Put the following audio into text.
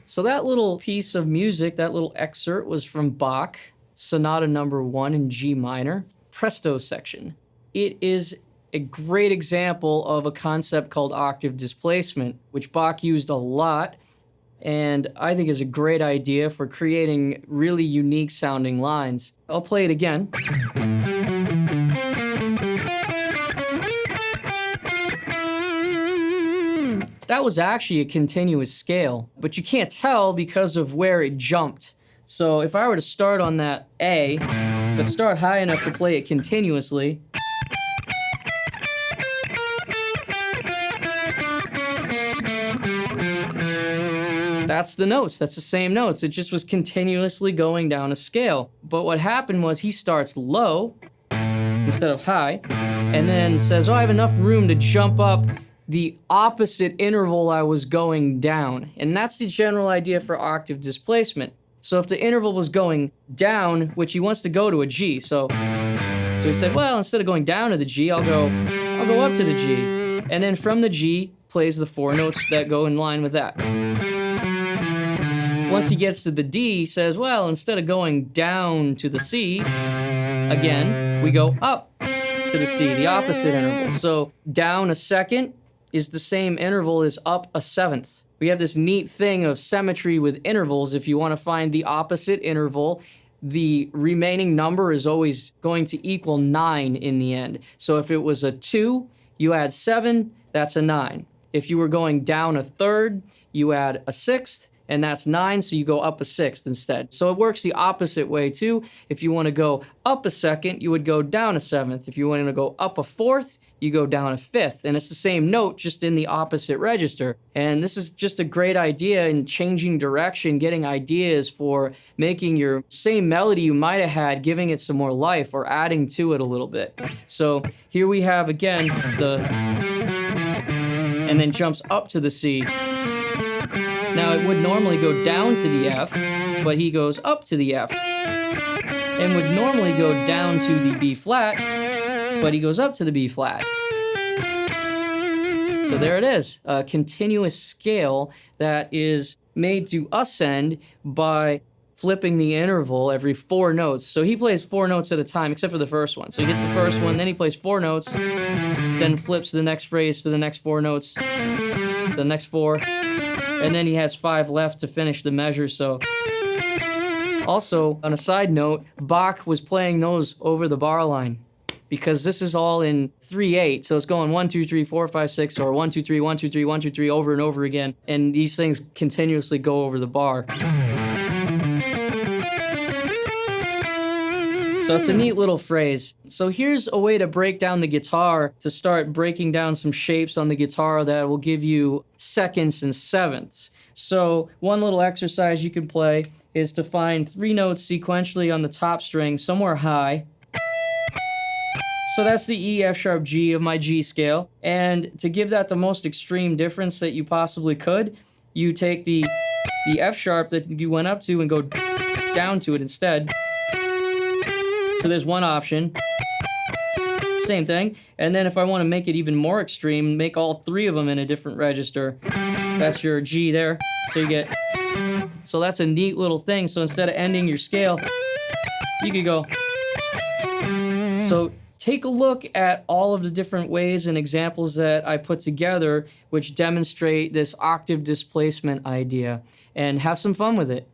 So that little piece of music, that little excerpt was from Bach Sonata No. 1 in G minor, Presto section. It is a great example of a concept called octave displacement, which Bach used a lot, and I think is a great idea for creating really unique sounding lines. I'll play it again. That was actually a continuous scale, but you can't tell because of where it jumped. So if I were to start on that A, if I start high enough to play it continuously, that's the notes, that's the same notes. It just was continuously going down a scale. But what happened was he starts low instead of high, and then says, oh, I have enough room to jump up the opposite interval I was going down. And that's the general idea for octave displacement. So if the interval was going down, which he wants to go to a G, so he said, well, instead of going down to the G, I'll go up to the G. And then from the G, plays the four notes that go in line with that. Once he gets to the D, he says, well, instead of going down to the C, again, we go up to the C, the opposite interval. So down a second is the same interval as up a seventh. We have this neat thing of symmetry with intervals. If you want to find the opposite interval, the remaining number is always going to equal 9 in the end. So if it was a 2, you add 7, that's a 9. If you were going down a third, you add a sixth, and that's 9, so you go up a sixth instead. So it works the opposite way too. If you want to go up a second, you would go down a seventh. If you want to go up a fourth, you go down a fifth. And it's the same note, just in the opposite register. And this is just a great idea in changing direction, getting ideas for making your same melody you might have had, giving it some more life or adding to it a little bit. So here we have, again, the, and then jumps up to the C. Now it would normally go down to the F, but he goes up to the F. And would normally go down to the B flat, but he goes up to the B flat. So there it is, a continuous scale that is made to ascend by flipping the interval every 4 notes. So he plays 4 notes at a time, except for the first one. So he gets the first one, then he plays 4 notes, then flips the next phrase to the next 4 notes, to the next 4, and then he has 5 left to finish the measure. So also, on a side note, Bach was playing those over the bar line, because this is all in 3/8, so it's going 1, 2, 3, 4, 5, 6, or 1, 2, 3, 1, 2, 3, 1, 2, 3 over and over again, and these things continuously go over the bar. So it's a neat little phrase. So here's a way to break down the guitar, to start breaking down some shapes on the guitar that will give you seconds and sevenths. So one little exercise you can play is to find 3 notes sequentially on the top string, somewhere high. So that's the E, F sharp, G of my G scale. And to give that the most extreme difference that you possibly could, you take the F sharp that you went up to and go down to it instead. So there's one option. Same thing. And then if I want to make it even more extreme, make all 3 of them in a different register. That's your G there. So you get... So that's a neat little thing. So instead of ending your scale, you could go... So take a look at all of the different ways and examples that I put together which demonstrate this octave displacement idea, and have some fun with it.